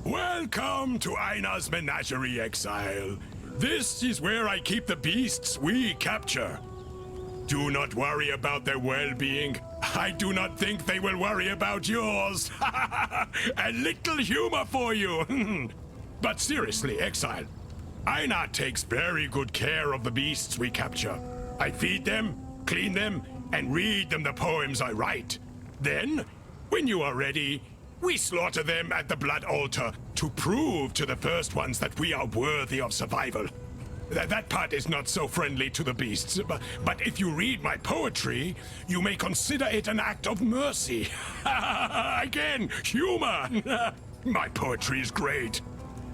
Welcome to Einar's Menagerie, Exile. This is where I keep the beasts we capture. Do not worry about their well-being. I do not think they will worry about yours. A little humor for you. But seriously, Exile, Einar takes very good care of the beasts we capture. I feed them, clean them, and read them the poems I write. Then, when you are ready, we slaughter them at the blood altar to prove to the first ones that we are worthy of survival. That part is not so friendly to the beasts, but if you read my poetry, you may consider it an act of mercy. Again, humor! My poetry is great.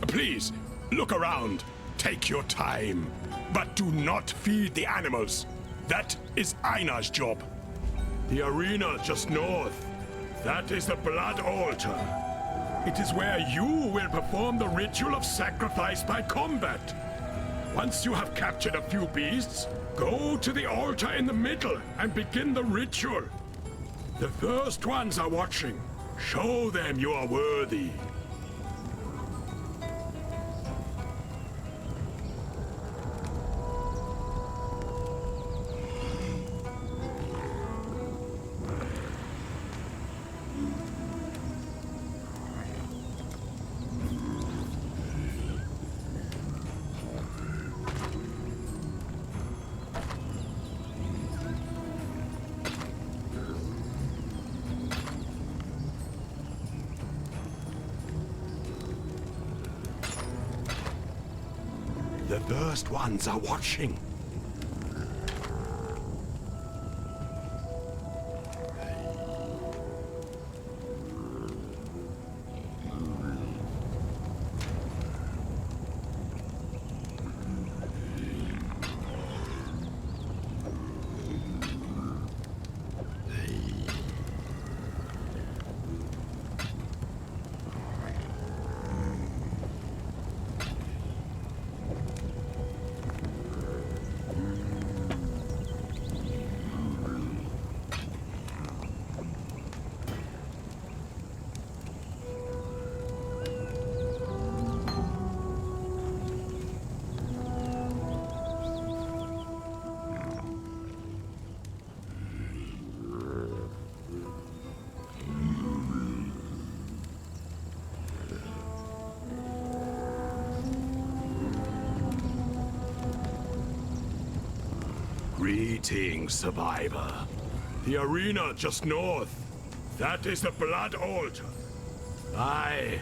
Please, look around. Take your time. But do not feed the animals. That is Einar's job. The arena just north. That is the blood altar. It is where you will perform the ritual of sacrifice by combat. Once you have captured a few beasts, go to the altar in the middle and begin the ritual. The first ones are watching. Show them you are worthy. The first ones are watching. Greetings, survivor. The arena just north. That is the blood altar. I...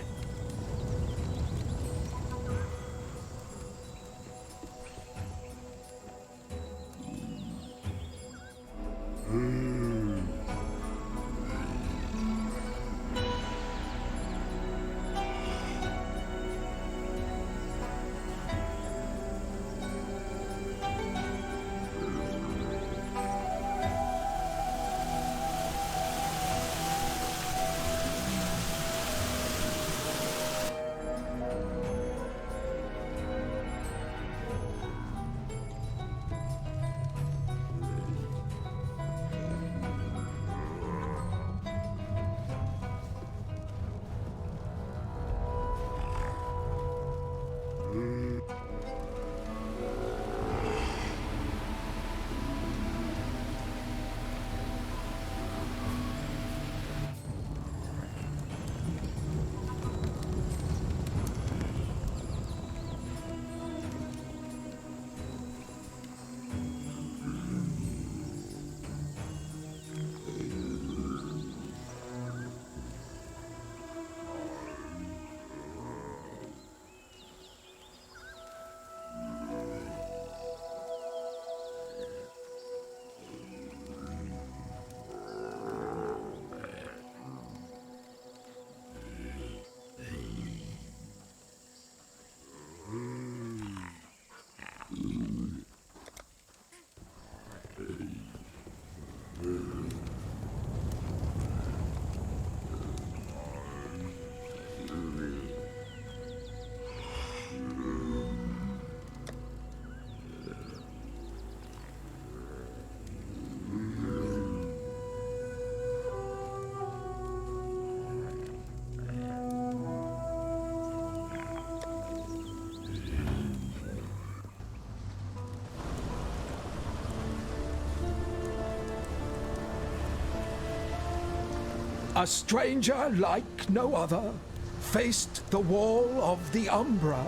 A stranger like no other faced the wall of the Umbra,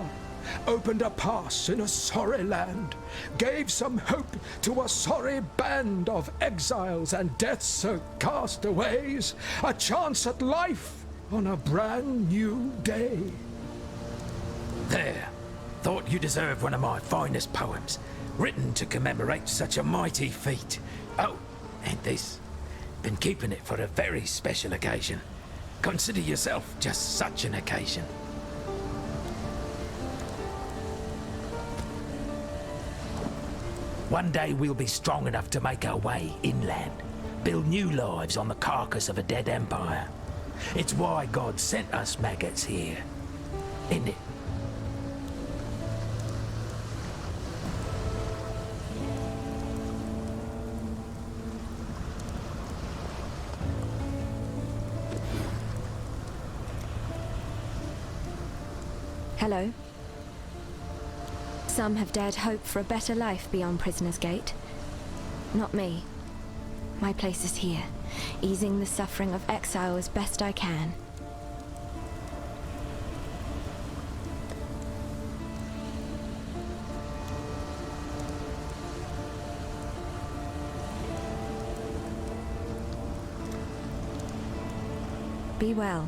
opened a pass in a sorry land, gave some hope to a sorry band of exiles and death's castaways, a chance at life on a brand new day. There. Thought you deserved one of my finest poems, written to commemorate such a mighty feat. Oh, and this. Been keeping it for a very special occasion. Consider yourself just such an occasion. One day we'll be strong enough to make our way inland, build new lives on the carcass of a dead empire. It's why God sent us maggots here, isn't it? Hello. Some have dared hope for a better life beyond Prisoner's Gate. Not me. My place is here, easing the suffering of exile as best I can. Be well.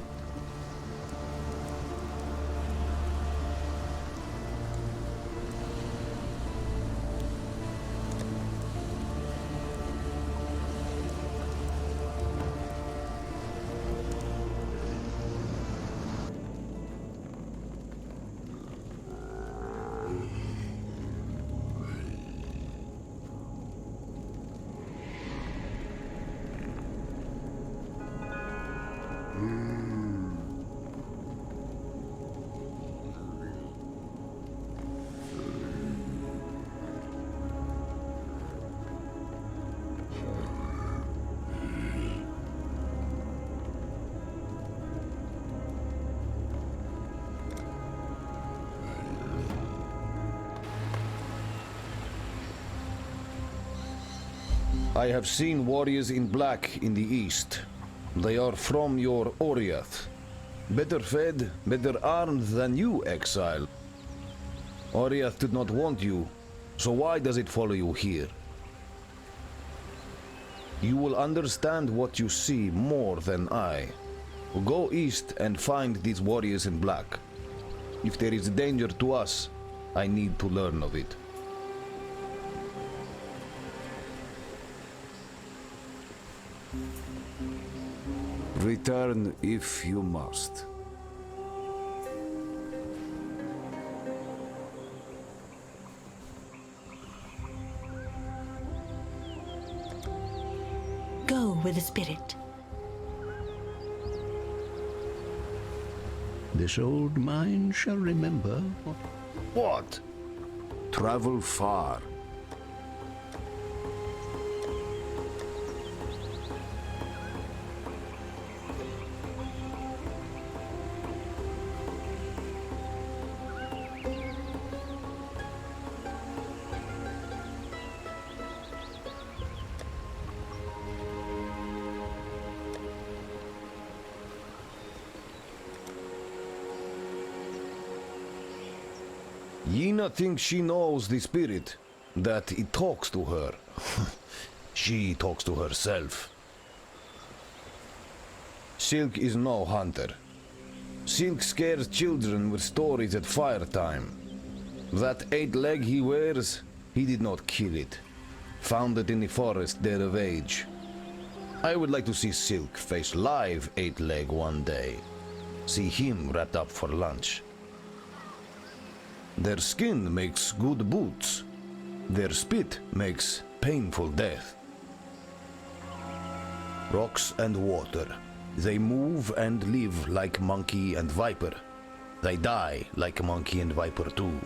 I have seen warriors in black in the east. They are from your Oriath. Better fed, better armed than you, Exile. Oriath did not want you, so why does it follow you here? You will understand what you see more than I. Go east and find these warriors in black. If there is danger to us, I need to learn of it. Return if you must. Go with the spirit. This old mind shall remember. What? Travel far. Yena thinks she knows the spirit, that it talks to her. She talks to herself. Silk is no hunter. Silk scares children with stories at fire time. That 8-leg he wears, he did not kill it. Found it in the forest dead of age. I would like to see Silk face live 8-leg one day. See him wrapped up for lunch. Their skin makes good boots. Their spit makes painful death. Rocks and water. They move and live like monkey and viper. They die like monkey and viper too.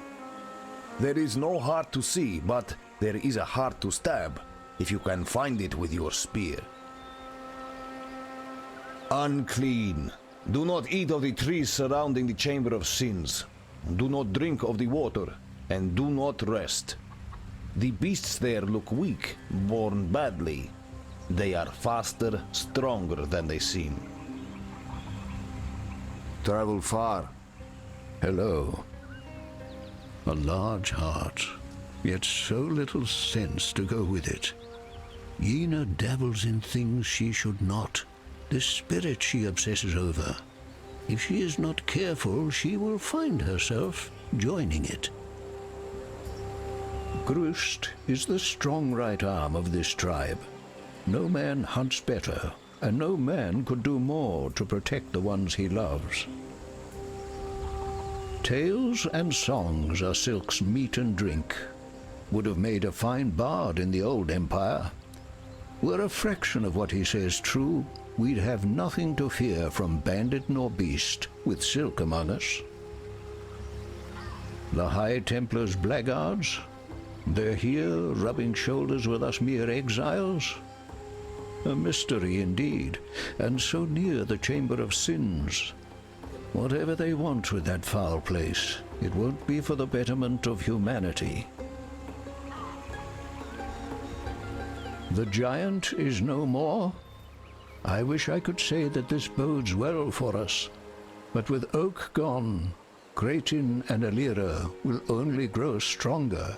There is no heart to see, but there is a heart to stab, if you can find it with your spear. Unclean. Do not eat of the trees surrounding the chamber of sins. Do not drink of the water, and do not rest. The beasts there look weak, born badly. They are faster, stronger than they seem. Travel far. Hello. A large heart, yet so little sense to go with it. Yena dabbles in things she should not. The spirit she obsesses over. If she is not careful, she will find herself joining it. Grust is the strong right arm of this tribe. No man hunts better, and no man could do more to protect the ones he loves. Tales and songs are Silk's meat and drink. Would have made a fine bard in the old empire. Were a fraction of what he says true, we'd have nothing to fear from bandit nor beast, with Silk among us. The High Templar's blackguards? They're here, rubbing shoulders with us mere exiles? A mystery indeed, and so near the Chamber of Sins. Whatever they want with that foul place, it won't be for the betterment of humanity. The giant is no more. I wish I could say that this bodes well for us, but with Oak gone, Kratin and Alira will only grow stronger.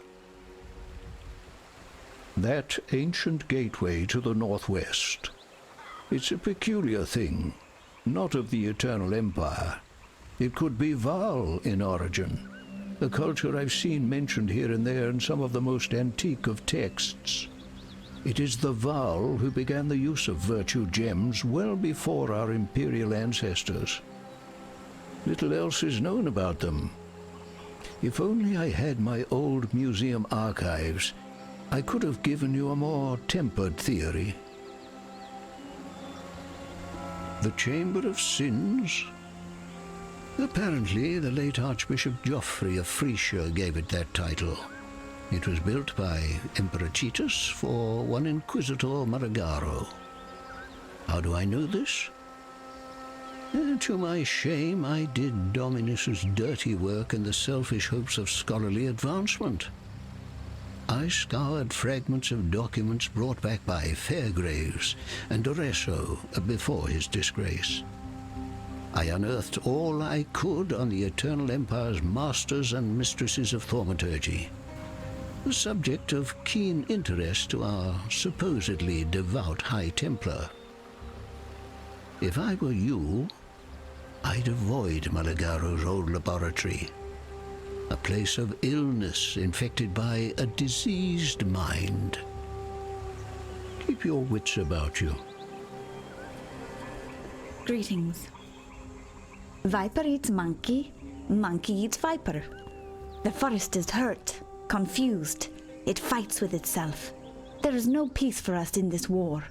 That ancient gateway to the northwest. It's a peculiar thing, not of the Eternal Empire. It could be Val in origin, a culture I've seen mentioned here and there in some of the most antique of texts. It is the Val who began the use of virtue gems well before our imperial ancestors. Little else is known about them. If only I had my old museum archives, I could have given you a more tempered theory. The Chamber of Sins? Apparently, the late Archbishop Geoffrey of Frisia gave it that title. It was built by Emperor Cheetus for one Inquisitor Maragaro. How do I know this? To my shame, I did Dominus's dirty work in the selfish hopes of scholarly advancement. I scoured fragments of documents brought back by Fairgraves and Doresso before his disgrace. I unearthed all I could on the Eternal Empire's masters and mistresses of thaumaturgy, the subject of keen interest to our supposedly devout High Templar. If I were you, I'd avoid Malagaro's old laboratory. A place of illness infected by a diseased mind. Keep your wits about you. Greetings. Viper eats monkey, monkey eats viper. The forest is hurt, confused. It fights with itself. There is no peace for us in this war.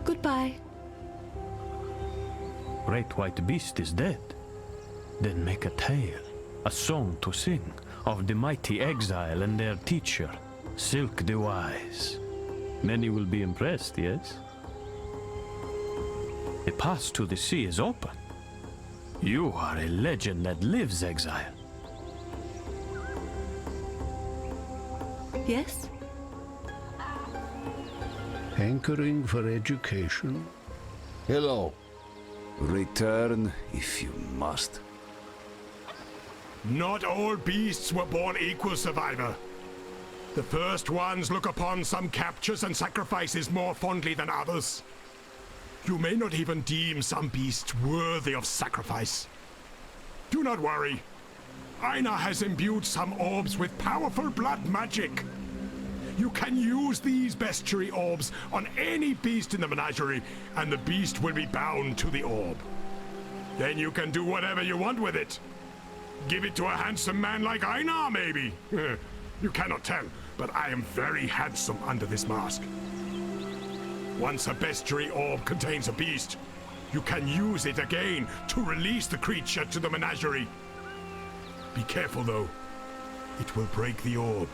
Goodbye. Great white beast is dead. Then make a tale, a song to sing, of the mighty Exile and their teacher, Silk the Wise. Many will be impressed, yes? The path to the sea is open. You are a legend that lives, Exile. Yes? Hankering for education? Hello. Return if you must. Not all beasts were born equal, Survivor. The first ones look upon some captures and sacrifices more fondly than others. You may not even deem some beasts worthy of sacrifice. Do not worry. Einar has imbued some orbs with powerful blood magic. You can use these bestiary orbs on any beast in the menagerie, and the beast will be bound to the orb. Then you can do whatever you want with it. Give it to a handsome man like Einar, maybe. You cannot tell, but I am very handsome under this mask. Once a bestiary orb contains a beast, you can use it again to release the creature to the menagerie. Be careful, though. It will break the orb.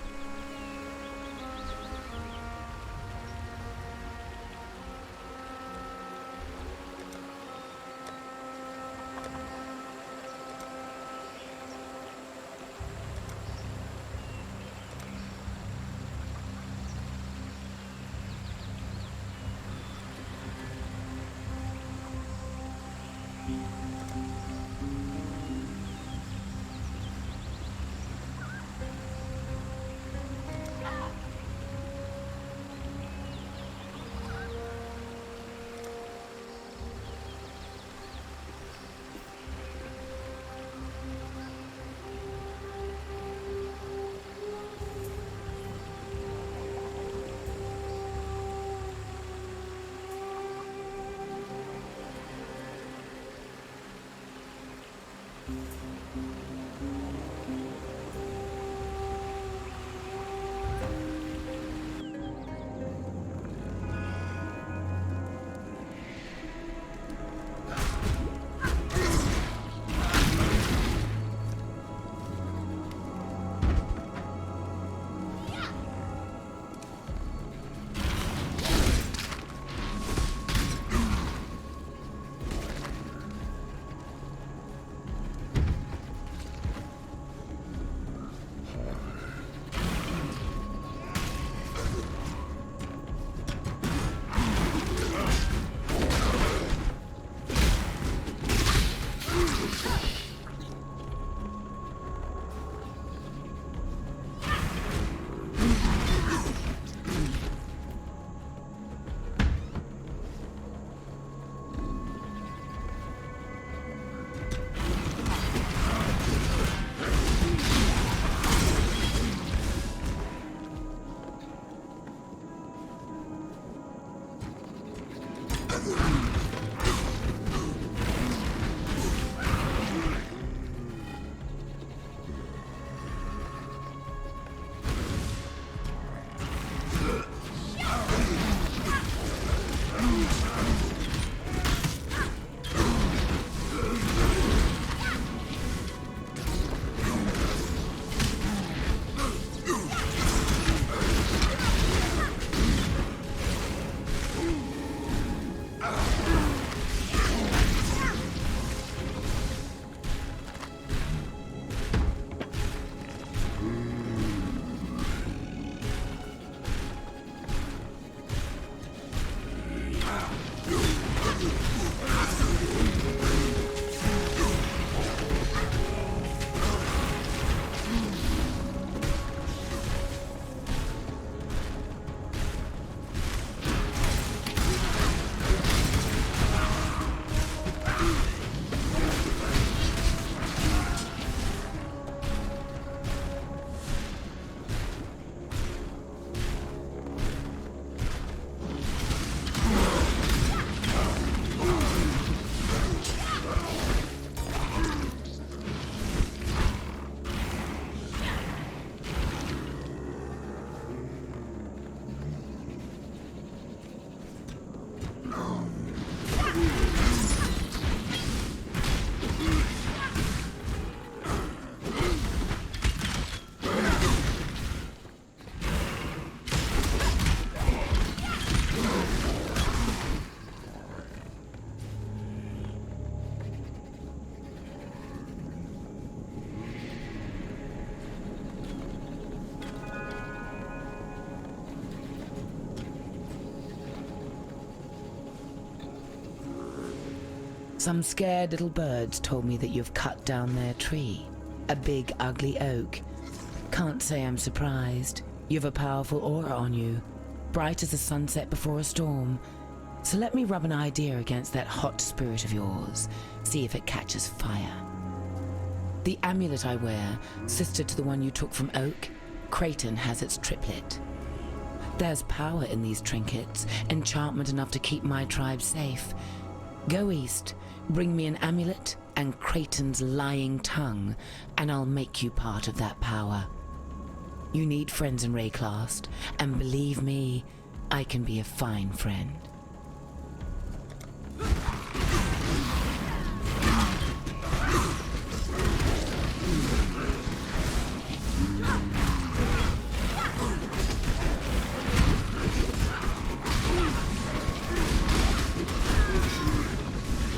Some scared little birds told me that you've cut down their tree. A big, ugly oak. Can't say I'm surprised. You've a powerful aura on you, bright as a sunset before a storm. So let me rub an idea against that hot spirit of yours, see if it catches fire. The amulet I wear, sister to the one you took from Oak, Creighton has its triplet. There's power in these trinkets, enchantment enough to keep my tribe safe. Go east, bring me an amulet and Creighton's lying tongue, and I'll make you part of that power. You need friends in Wraeclast, and believe me, I can be a fine friend.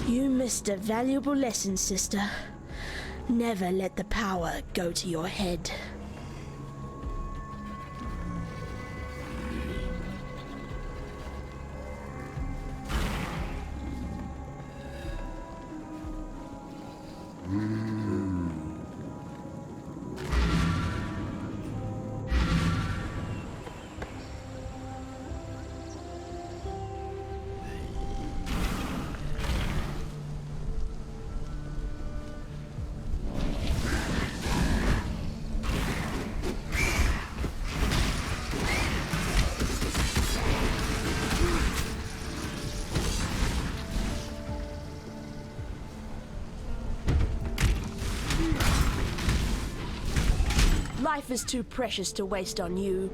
You missed a valuable lesson, sister. Never let the power go to your head. Life is too precious to waste on you.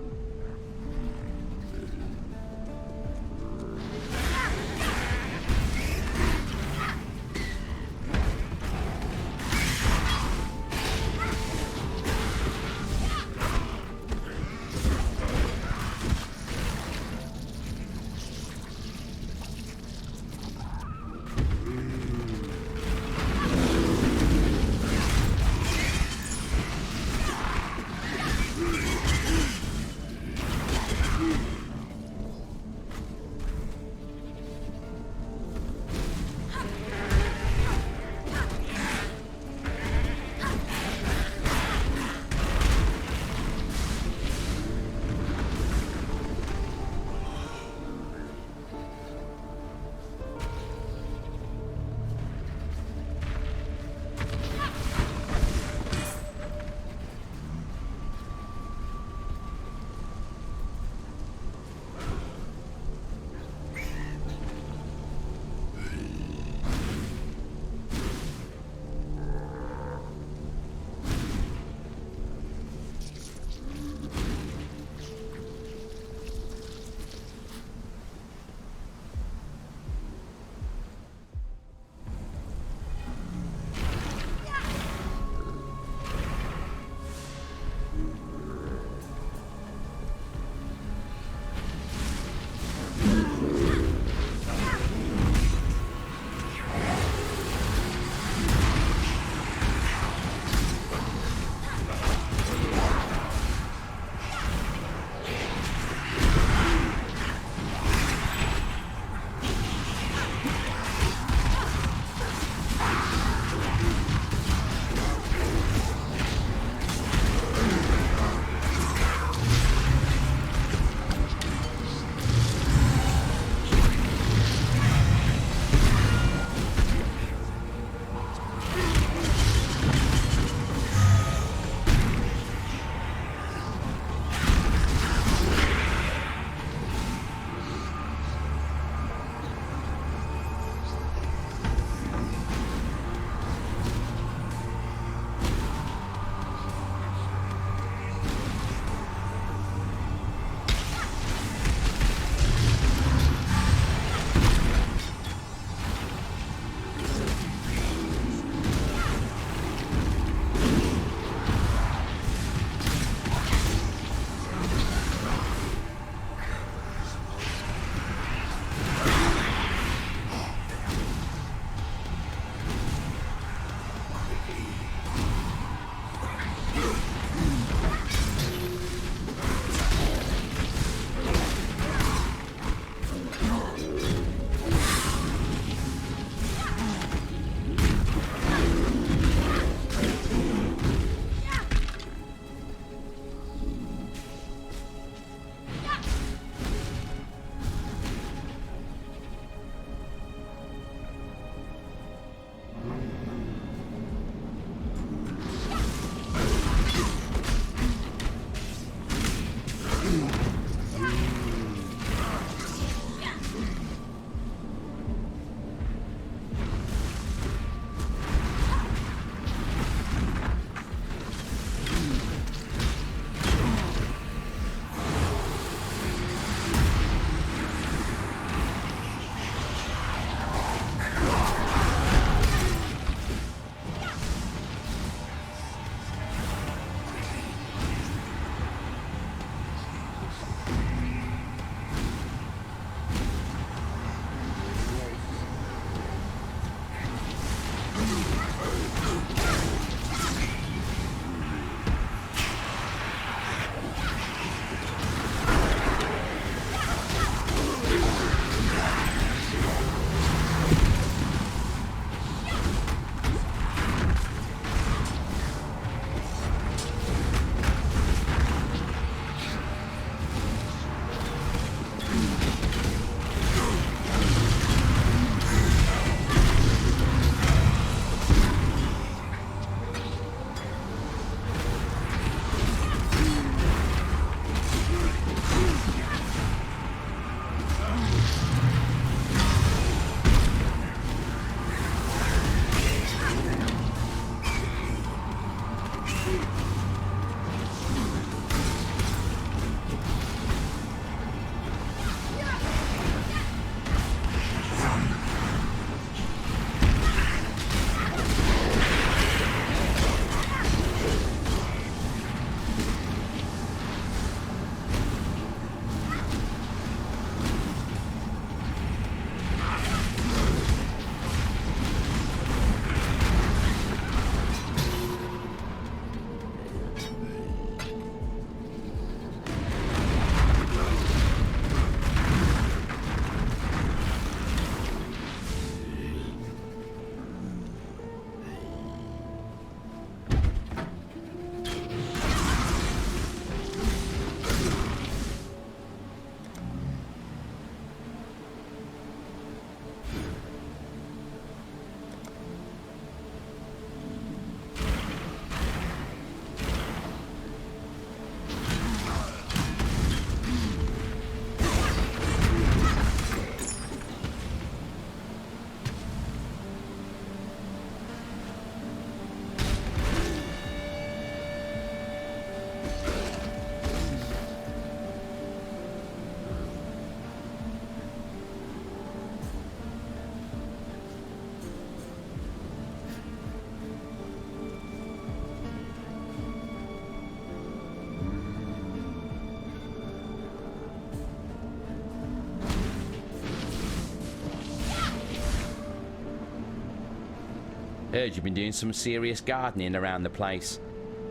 Heard you've been doing some serious gardening around the place.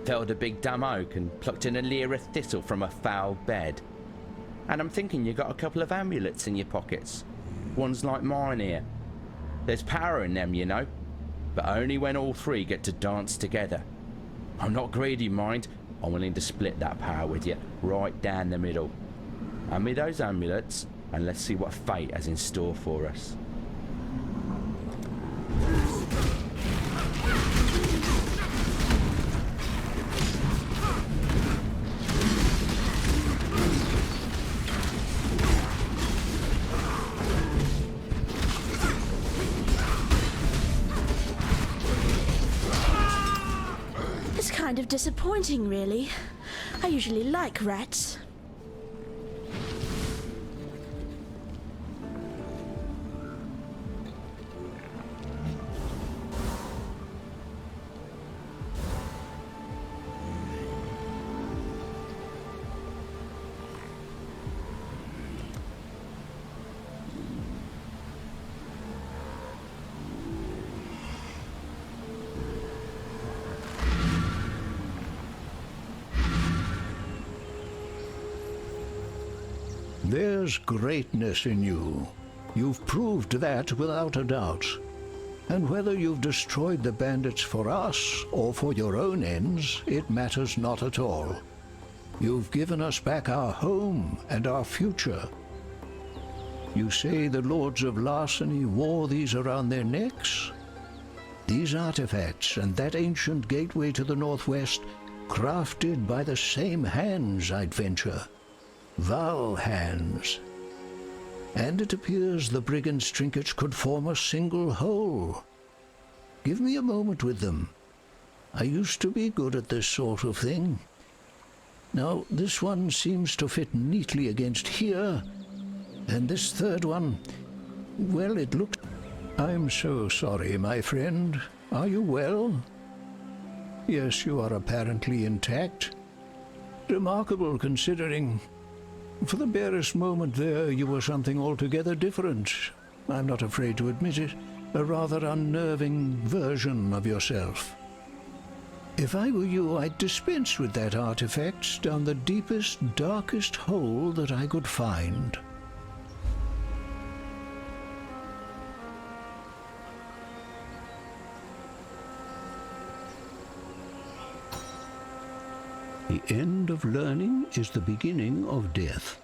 Felled a big dumb oak and plucked an Alira thistle from a foul bed. And I'm thinking you got a couple of amulets in your pockets. Ones like mine here. There's power in them, you know, but only when all three get to dance together. I'm not greedy, mind. I'm willing to split that power with you, right down the middle. Hand me those amulets, and let's see what fate has in store for us. It's kind of disappointing, really. I usually like rats. There's greatness in you. You've proved that without a doubt. And whether you've destroyed the bandits for us or for your own ends, it matters not at all. You've given us back our home and our future. You say the Lords of Larceny wore these around their necks? These artifacts and that ancient gateway to the northwest, crafted by the same hands, I'd venture. Val hands. And it appears the brigand's trinkets could form a single whole. Give me a moment with them. I used to be good at this sort of thing. Now, this one seems to fit neatly against here, and this third one, well, it looks... I'm so sorry, my friend. Are you well? Yes, you are apparently intact. Remarkable, considering... For the barest moment there, you were something altogether different. I'm not afraid to admit it. A rather unnerving version of yourself. If I were you, I'd dispense with that artifact down the deepest, darkest hole that I could find. The end of learning is the beginning of death.